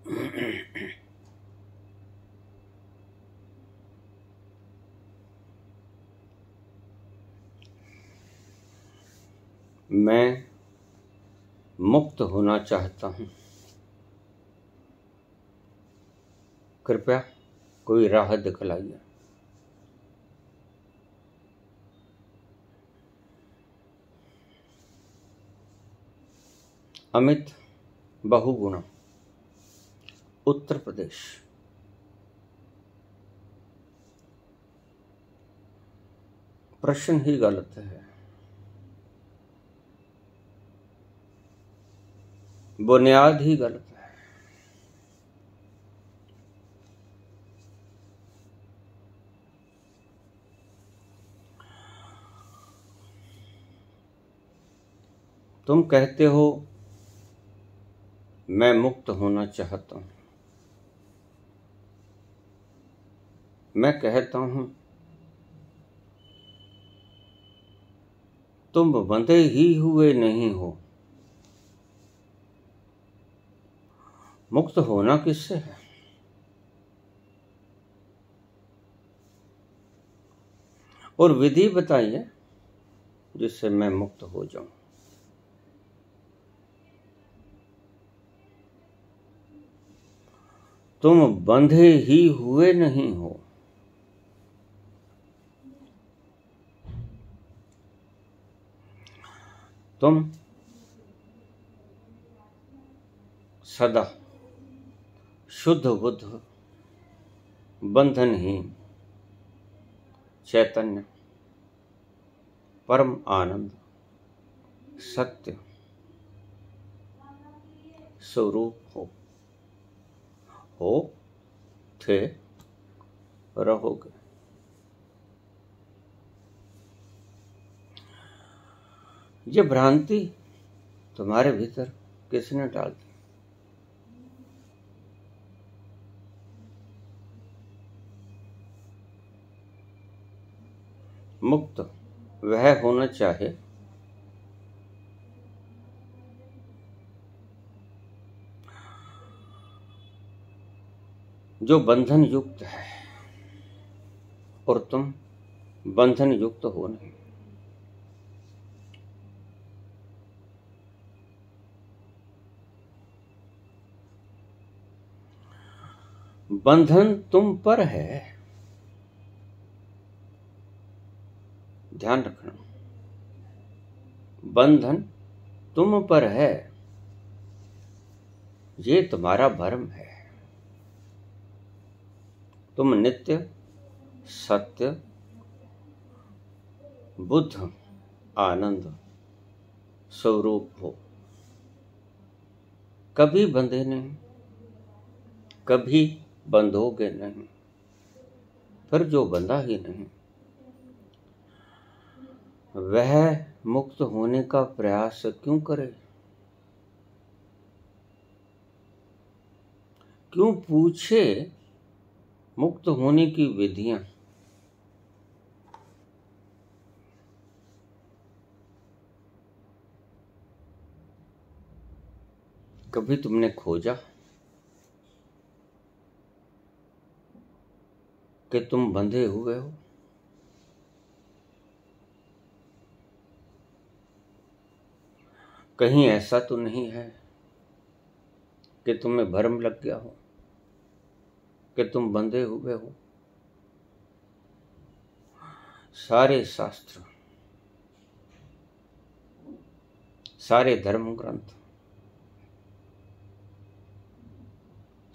मैं मुक्त होना चाहता हूँ। कृपया कोई राह दिखलाइए। अमित बहुगुणा, उत्तर प्रदेश। प्रश्न ही गलत है, बुनियाद ही गलत है। तुम कहते हो मैं मुक्त होना चाहता हूं। मैं कहता हूं तुम बंधे ही हुए नहीं हो। मुक्त होना किससे है? और विधि बताइए जिससे मैं मुक्त हो जाऊं। तुम बंधे ही हुए नहीं हो। तुम सदा शुद्ध बुद्ध, बंधनहीन चैतन्य, परम आनंद, सत्य स्वरूप हो थे, रहोगे। ये भ्रांति तुम्हारे भीतर किसने डाल दी? मुक्त वह होना चाहे जो बंधन युक्त है, और तुम बंधन युक्त हो नहीं। बंधन तुम पर है, ध्यान रखना। बंधन तुम पर है, ये तुम्हारा भ्रम है। तुम नित्य सत्य बुद्ध आनंद स्वरूप हो। कभी बंधे नहीं, कभी बंधोगे नहीं। फिर जो बंधा ही नहीं वह मुक्त होने का प्रयास क्यों करे? क्यों पूछे मुक्त होने की विधियां? कभी तुमने खोजा कि तुम बंधे हुए हो? कहीं ऐसा तो नहीं है कि तुम्हें भ्रम लग गया हो कि तुम बंधे हुए हो? सारे शास्त्र, सारे धर्म ग्रंथ,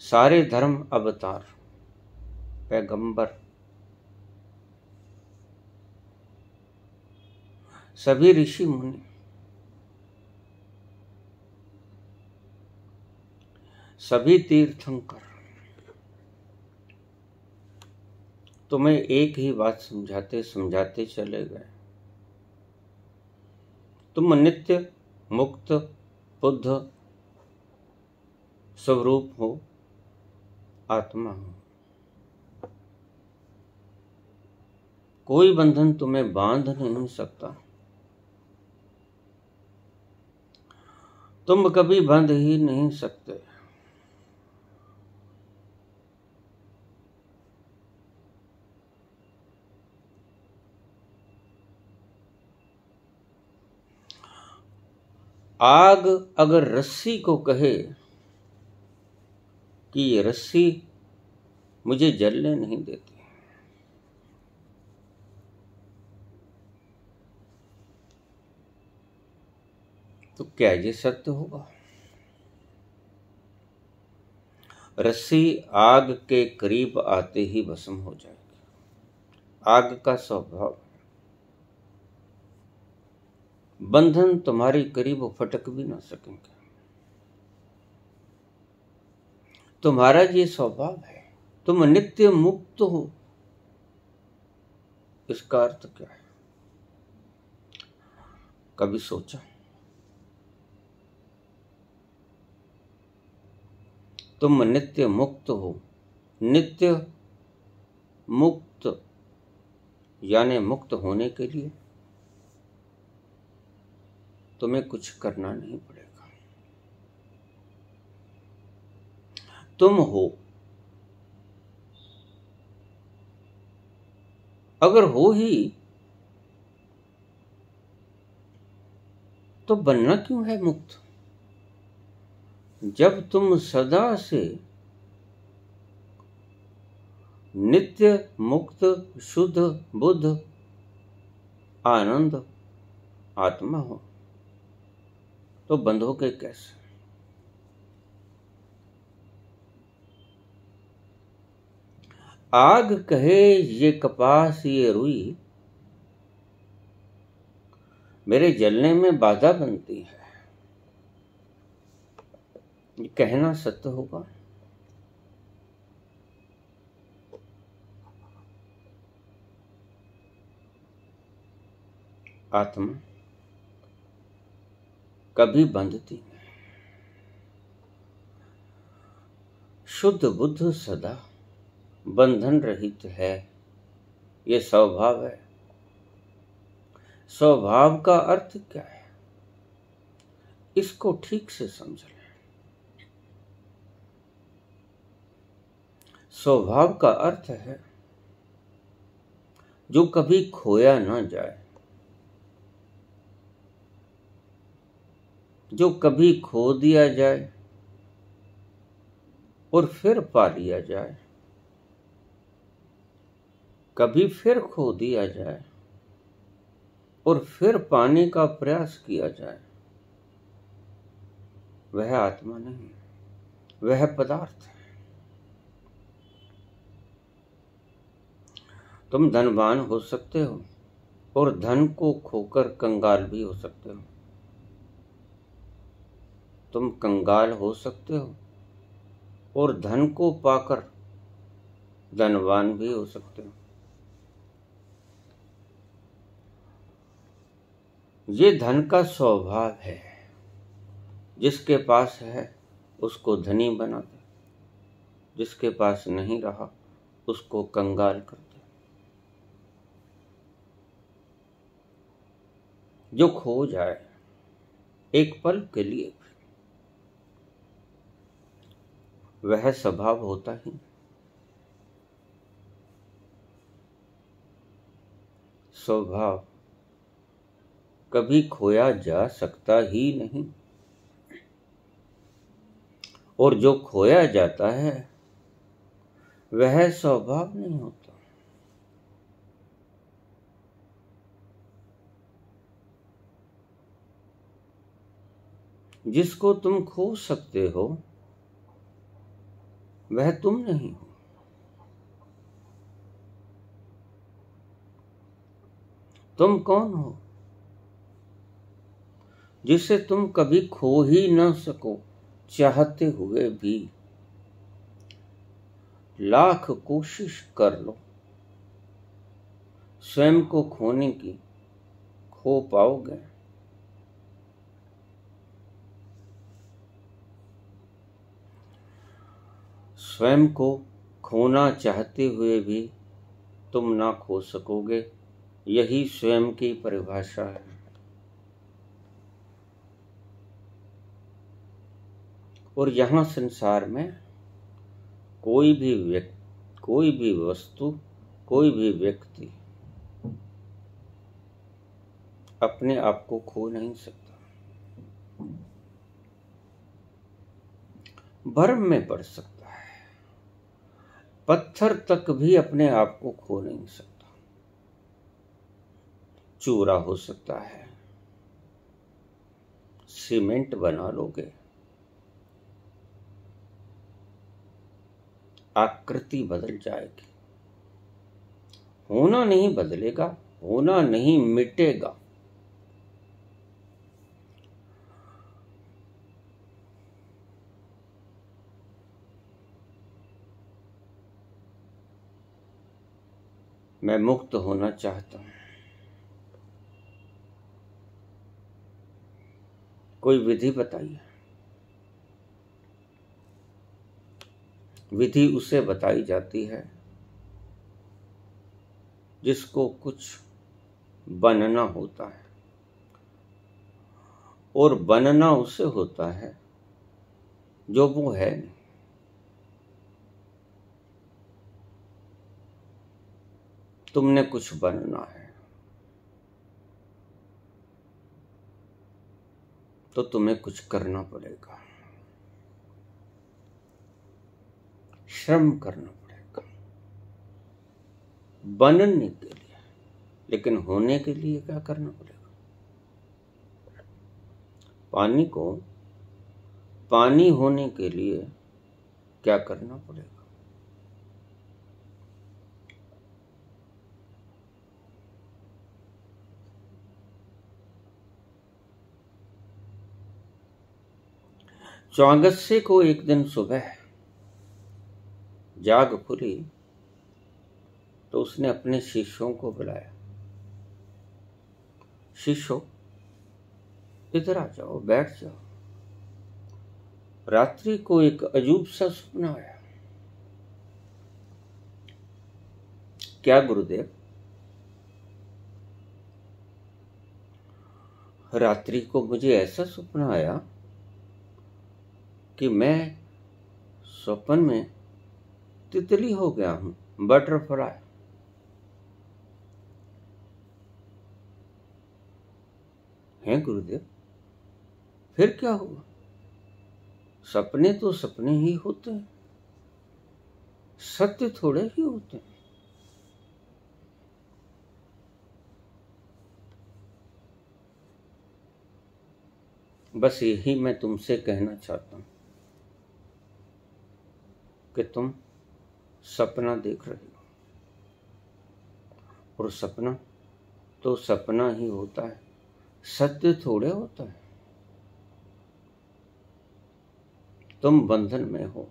सारे धर्म अवतार, पैगंबर, सभी ऋषि मुनि, सभी तीर्थंकर तुम्हें एक ही बात समझाते समझाते चले गए। तुम नित्य मुक्त बुद्ध स्वरूप हो, आत्मा हो। कोई बंधन तुम्हें बांध नहीं सकता। तुम कभी बंध ही नहीं सकते। आग अगर रस्सी को कहे कि ये रस्सी मुझे जलने नहीं देती, तो क्या ये सत्य होगा? रस्सी आग के करीब आते ही भस्म हो जाएगी। आग का स्वभाव, बंधन तुम्हारे करीब फटक भी ना सकेंगे। तुम्हारा ये स्वभाव है, तुम नित्य मुक्त हो। इसका अर्थ क्या है? कभी सोचा? तुम नित्य मुक्त हो। नित्य मुक्त यानी मुक्त होने के लिए तुम्हें कुछ करना नहीं पड़ेगा। तुम हो। अगर हो ही तो बनना क्यों है मुक्त? जब तुम सदा से नित्य मुक्त शुद्ध बुद्ध आनंद आत्मा हो, तो बंधोगे कैसे? आग कहे ये कपास ये रुई मेरे जलने में बाधा बनती है, ये कहना सत्य होगा? आत्मा कभी बंधती नहीं। शुद्ध बुद्ध सदा बंधन रहित है, ये स्वभाव है। स्वभाव का अर्थ क्या है? इसको ठीक से समझ लें। स्वभाव का अर्थ है जो कभी खोया ना जाए, जो कभी खो दिया जाए और फिर पा लिया जाए, कभी फिर खो दिया जाए और फिर पाने का प्रयास किया जाए, वह आत्मा नहीं, वह पदार्थ है। तुम धनवान हो सकते हो और धन को खोकर कंगाल भी हो सकते हो। तुम कंगाल हो सकते हो और धन को पाकर धनवान भी हो सकते हो। ये धन का स्वभाव है, जिसके पास है उसको धनी बना दे, जिसके पास नहीं रहा उसको कंगाल कर दे। जो खो जाए एक पल के लिए भी, वह स्वभाव होता ही। स्वभाव कभी खोया जा सकता ही नहीं, और जो खोया जाता है वह स्वभाव नहीं होता। जिसको तुम खो सकते हो वह तुम नहीं हो। तुम कौन हो जिसे तुम कभी खो ही न सको, चाहते हुए भी? लाख कोशिश कर लो स्वयं को खोने की, खो पाओगे? स्वयं को खोना चाहते हुए भी तुम ना खो सकोगे, यही स्वयं की परिभाषा है। और यहाँ संसार में कोई भी वस्तु, कोई भी व्यक्ति अपने आप को खो नहीं सकता। भ्रम में पड़ सकता है। पत्थर तक भी अपने आप को खो नहीं सकता। चूरा हो सकता है, सीमेंट बना लोगे, आकृति बदल जाएगी। होना नहीं बदलेगा, होना नहीं मिटेगा। मैं मुक्त होना चाहता हूं। कोई विधि बताइए। विधि उसे बताई जाती है जिसको कुछ बनना होता है, और बनना उसे होता है जो वो है नहीं। तुमने कुछ बनना है तो तुम्हें कुछ करना पड़ेगा, श्रम करना पड़ेगा बनने के लिए। लेकिन होने के लिए क्या करना पड़ेगा? पानी को पानी होने के लिए क्या करना पड़ेगा? चौगस्से को एक दिन सुबह जाग खुली तो उसने अपने शिष्यों को बुलाया। शिष्यों, इधर आ जाओ, बैठ जाओ। रात्रि को एक अजूब सा सपना आया। क्या गुरुदेव? रात्रि को मुझे ऐसा सपना आया कि मैं स्वप्न में तितली हो गया हूं, बटरफ्लाई। हैं गुरुदेव? फिर क्या हुआ? सपने तो सपने ही होते हैं, सत्य थोड़े ही होते हैं। बस यही मैं तुमसे कहना चाहता हूं कि तुम सपना देख रहे हो, और सपना तो सपना ही होता है, सत्य थोड़े होता है। तुम बंधन में हो,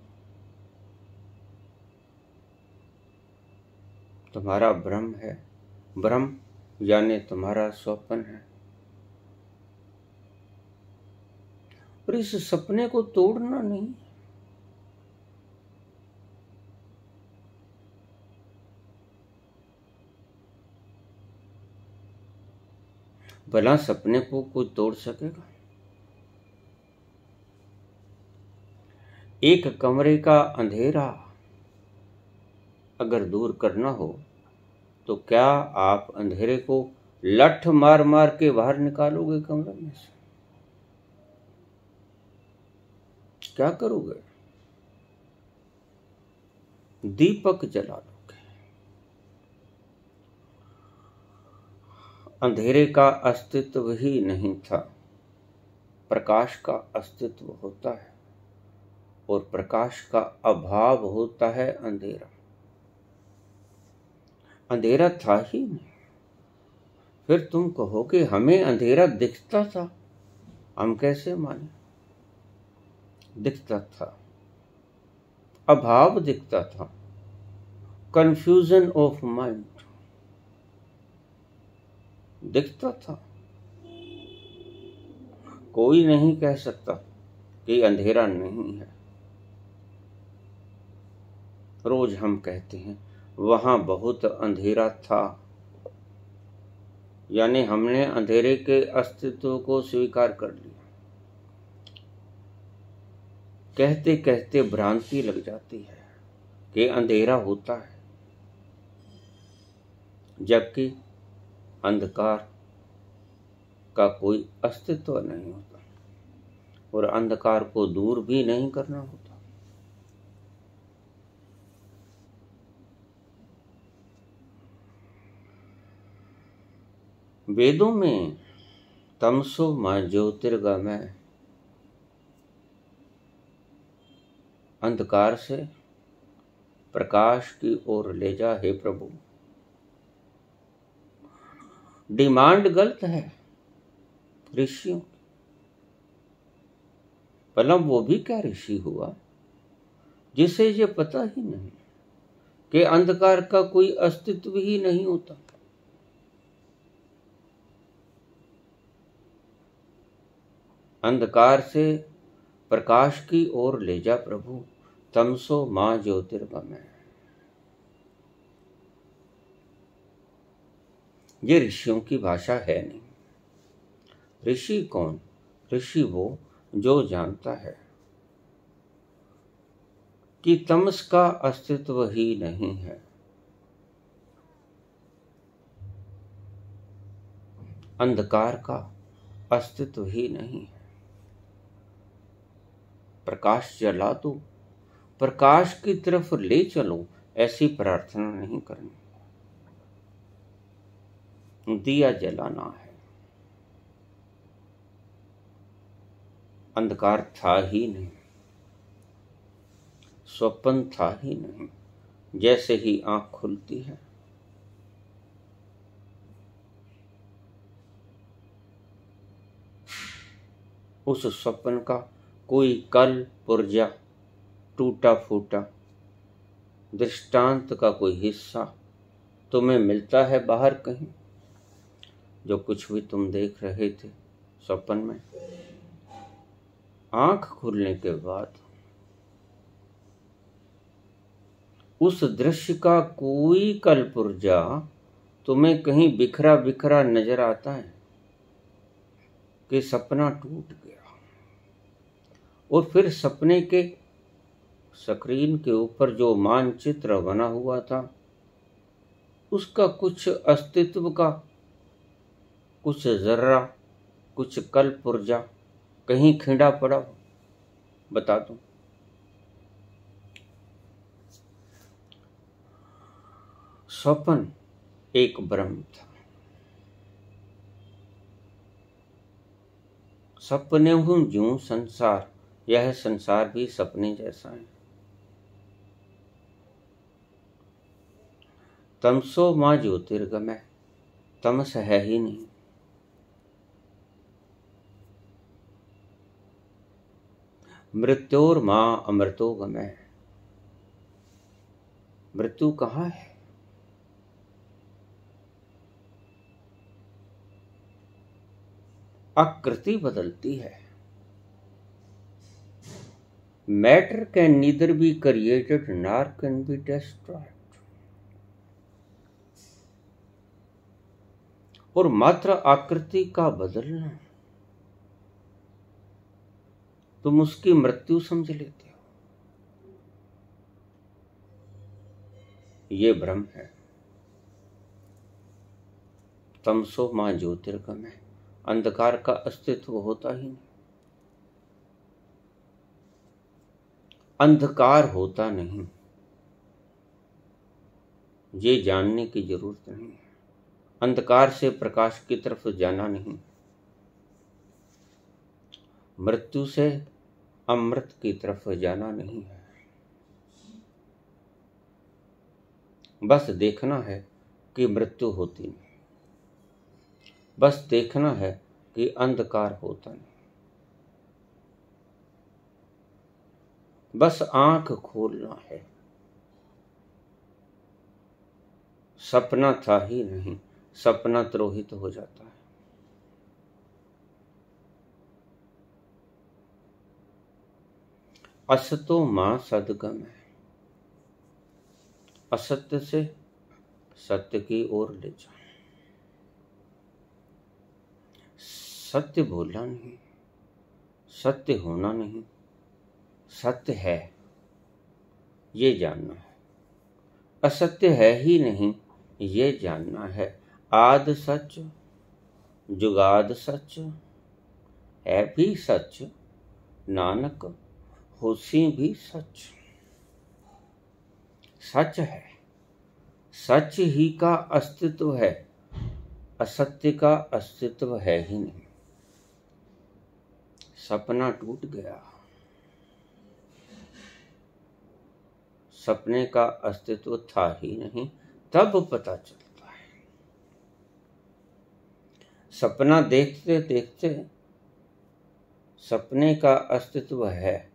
तुम्हारा भ्रम है, भ्रम यानी तुम्हारा स्वप्न है, और इस सपने को तोड़ना नहीं। भला सपने को कोई तोड़ सकेगा? एक कमरे का अंधेरा अगर दूर करना हो तो क्या आप अंधेरे को लठ मार मार के बाहर निकालोगे कमरे में से? क्या करोगे? दीपक जला लोगे। अंधेरे का अस्तित्व ही नहीं था, प्रकाश का अस्तित्व होता है, और प्रकाश का अभाव होता है अंधेरा। अंधेरा था ही नहीं। फिर तुम कहोगे हमें अंधेरा दिखता था, हम कैसे माने? दिखता था, अभाव दिखता था, कंफ्यूजन ऑफ माइंड दिखता था। कोई नहीं कह सकता कि अंधेरा नहीं है। रोज हम कहते हैं वहां बहुत अंधेरा था, यानी हमने अंधेरे के अस्तित्व को स्वीकार कर लिया। कहते कहते भ्रांति लग जाती है कि अंधेरा होता है, जबकि अंधकार का कोई अस्तित्व नहीं होता, और अंधकार को दूर भी नहीं करना होता। वेदों में तमसो मा ज्योतिर्गमय, अंधकार से प्रकाश की ओर ले जा हे प्रभु। डिमांड गलत है ऋषियों। भला वो भी क्या ऋषि हुआ जिसे ये पता ही नहीं कि अंधकार का कोई अस्तित्व ही नहीं होता। अंधकार से प्रकाश की ओर ले जा प्रभु, तमसो मां ज्योतिर्गमय। ये ऋषियों की भाषा है नहीं। ऋषि कौन? ऋषि वो जो जानता है कि तमस का अस्तित्व ही नहीं है। अंधकार का अस्तित्व ही नहीं है। प्रकाश जला दो, प्रकाश की तरफ ले चलो, ऐसी प्रार्थना नहीं करनी। दिया जलाना है। अंधकार था ही नहीं, स्वप्न था ही नहीं। जैसे ही आंख खुलती है, उस स्वप्न का कोई कल पुर्जा, टूटा फूटा दृष्टांत का कोई हिस्सा तुम्हें मिलता है बाहर कहीं। जो कुछ भी तुम देख रहे थे स्वप्न में, आंख खुलने के बाद उस दृश्य का कोई कलपुर्जा तुम्हें कहीं बिखरा बिखरा नजर आता है कि सपना टूट गया। और फिर सपने के स्क्रीन के ऊपर जो मानचित्र बना हुआ था, उसका कुछ अस्तित्व का कुछ जर्रा, कुछ कलपुर्जा कहीं खिंडा पड़ा हो। बता दूं, स्वप्न एक भ्रम था। सपने हूं ज्यों संसार, यह संसार भी सपने जैसा है। तमसो मां ज्योतिर्गमय, तमस है ही नहीं। मृत्योर मां अमृतोगमय, मृत्यु कहाँ है? आकृति बदलती है। Matter can neither be created nor can be destroyed. और मात्र आकृति का बदलना तुम उसकी मृत्यु समझ लेते हो। ये भ्रम है। तमसो मां ज्योतिर्गमय, अंधकार का अस्तित्व होता ही नहीं। अंधकार होता नहीं, ये जानने की जरूरत नहीं है। अंधकार से प्रकाश की तरफ जाना नहीं, मृत्यु से अमृत की तरफ जाना नहीं है। बस देखना है कि मृत्यु होती नहीं, बस देखना है कि अंधकार होता नहीं। बस आंख खोलना है। सपना था ही नहीं, सपना द्रोहित हो जाता है। असतो मां सद्गमय, असत्य से सत्य की ओर ले जा। सत्य बोलना नहीं, सत्य होना नहीं, सत्य है ये जानना है। असत्य है ही नहीं ये जानना है। आद सच जुगाद सच, है भी सच नानक होसी भी सच। सच है, सच ही का अस्तित्व है। असत्य का अस्तित्व है ही नहीं। सपना टूट गया, सपने का अस्तित्व था ही नहीं, तब पता चलता है। सपना देखते देखते सपने का अस्तित्व है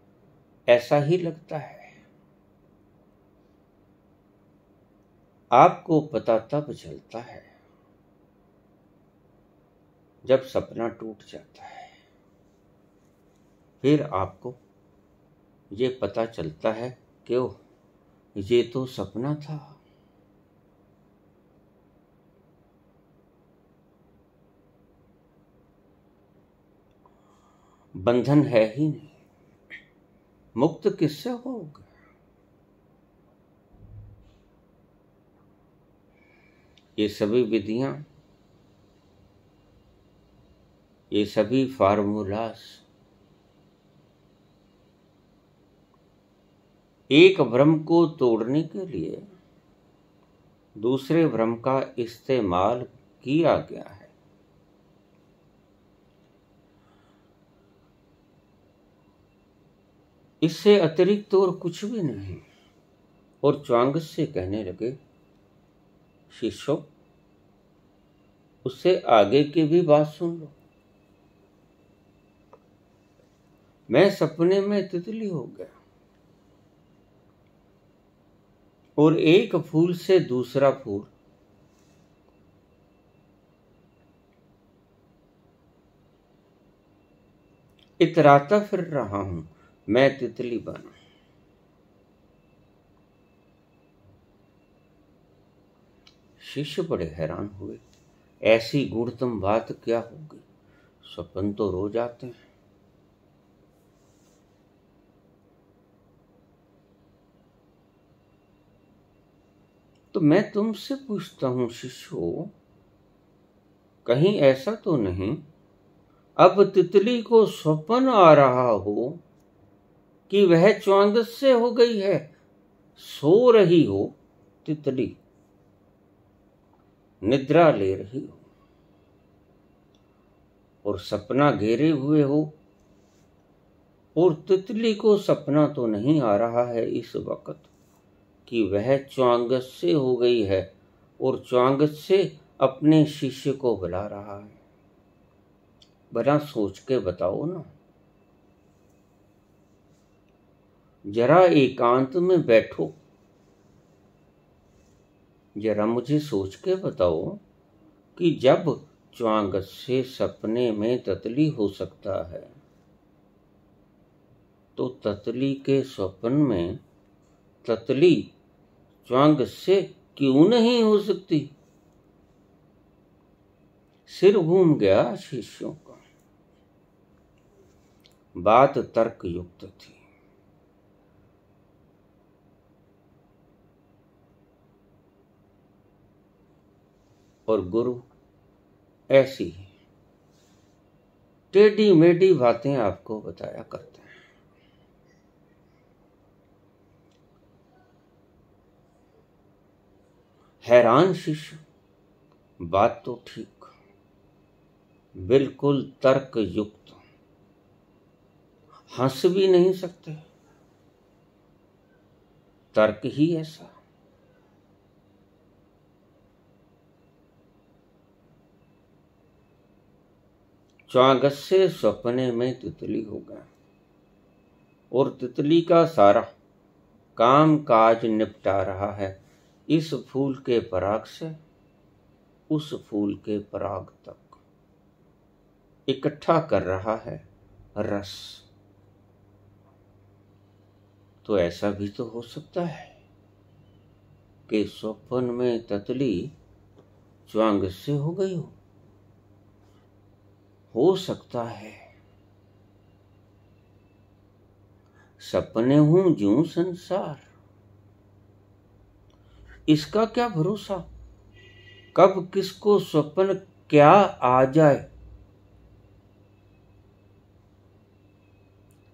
ऐसा ही लगता है। आपको पता तब चलता है जब सपना टूट जाता है। फिर आपको ये पता चलता है कि ओह, ये तो सपना था। बंधन है ही नहीं, मुक्त किससे होगा? ये सभी विधियां, ये सभी फार्मूलास एक भ्रम को तोड़ने के लिए दूसरे भ्रम का इस्तेमाल किया गया है। इससे अतिरिक्त और कुछ भी नहीं। और च्वांगस से कहने लगे, शिष्यों, उससे आगे की भी बात सुन लो। मैं सपने में तितली हो गया और एक फूल से दूसरा फूल इतराता फिर रहा हूं। मैं तितली बना। शिष्य बड़े हैरान हुए, ऐसी गूढ़तम बात क्या होगी? स्वप्न तो रोज आते हैं। तो मैं तुमसे पूछता हूं शिष्यों, कहीं ऐसा तो नहीं अब तितली को स्वप्न आ रहा हो कि वह च्वांगस से हो गई है, सो रही हो तितली, निद्रा ले रही हो और सपना घेरे हुए हो, और तितली को सपना तो नहीं आ रहा है इस वक्त कि वह च्वांगस से हो गई है और च्वांगस से अपने शिष्य को बुला रहा है। बड़ा सोच के बताओ ना। जरा एकांत में बैठो, जरा मुझे सोच के बताओ कि जब च्वांगस से सपने में तितली हो सकता है तो तितली के स्वप्न में तितली च्वांगस से क्यों नहीं हो सकती? सिर घूम गया शिष्यों का। बात तर्क युक्त थी। और गुरु ऐसी टेढ़ी मेढ़ी बातें आपको बताया करते हैं। हैरान शिष्य, बात तो ठीक, बिल्कुल तर्क युक्त, हंस भी नहीं सकते, तर्क ही ऐसा। च्वांगस से सपने में तितली हो गया और तितली का सारा काम काज निपटा रहा है इस फूल के पराग से उस फूल के पराग तक, इकट्ठा कर रहा है रस। तो ऐसा भी तो हो सकता है कि स्वप्न में तितली च्वांगस से हो गई हो सकता है। सपने हूं ज्यों संसार, इसका क्या भरोसा कब किसको स्वप्न क्या आ जाए।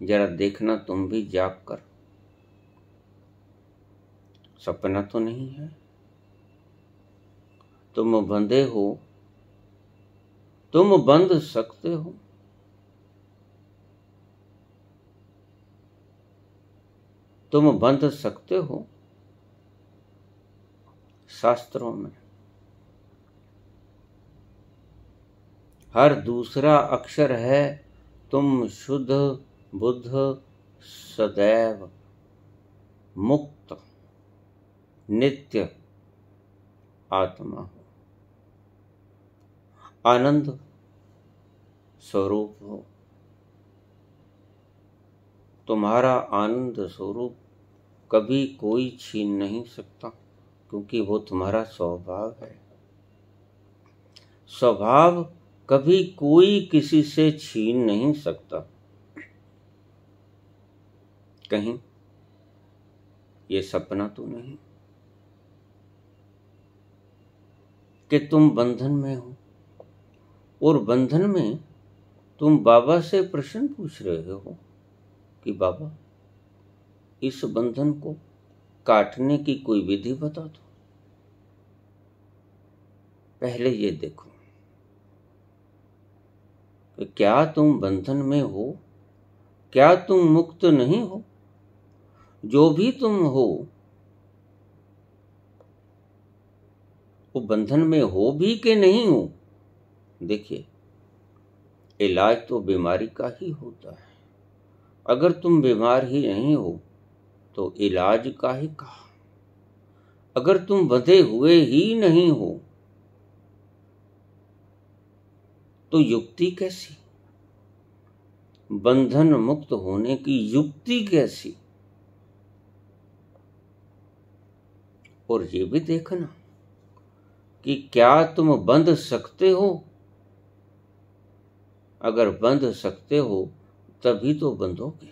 जरा देखना तुम भी जाग कर, सपना तो नहीं है। तुम बंधे हो तुम बंध सकते हो। तुम बंध सकते हो। शास्त्रों में हर दूसरा अक्षर है तुम शुद्ध बुद्ध सदैव मुक्त नित्य आत्मा हो, आनंद स्वरूप हो। तुम्हारा आनंद स्वरूप कभी कोई छीन नहीं सकता, क्योंकि वो तुम्हारा स्वभाव है। स्वभाव कभी कोई किसी से छीन नहीं सकता। कहीं ये सपना तो नहीं कि तुम बंधन में हो और बंधन में तुम बाबा से प्रश्न पूछ रहे हो कि बाबा इस बंधन को काटने की कोई विधि बता दो। पहले ये देखो कि क्या तुम बंधन में हो, क्या तुम मुक्त नहीं हो। जो भी तुम हो वो बंधन में हो भी कि नहीं हो। देखिए, इलाज तो बीमारी का ही होता है। अगर तुम बीमार ही नहीं हो तो इलाज काहे का। अगर तुम बंधे हुए ही नहीं हो तो युक्ति कैसी, बंधन मुक्त होने की युक्ति कैसी। और ये भी देखना कि क्या तुम बंध सकते हो। अगर बंध सकते हो तभी तो बंधोगे।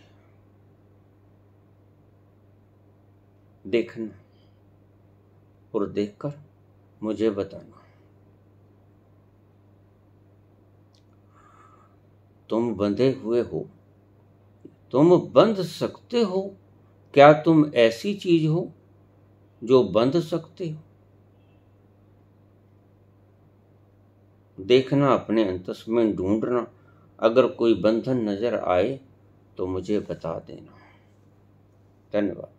देखना और देखकर मुझे बताना। तुम बंधे हुए हो, तुम बंध सकते हो। क्या तुम ऐसी चीज हो जो बंध सकते हो। देखना, अपने अंतस में ढूंढना। अगर कोई बंधन नजर आए तो मुझे बता देना। धन्यवाद।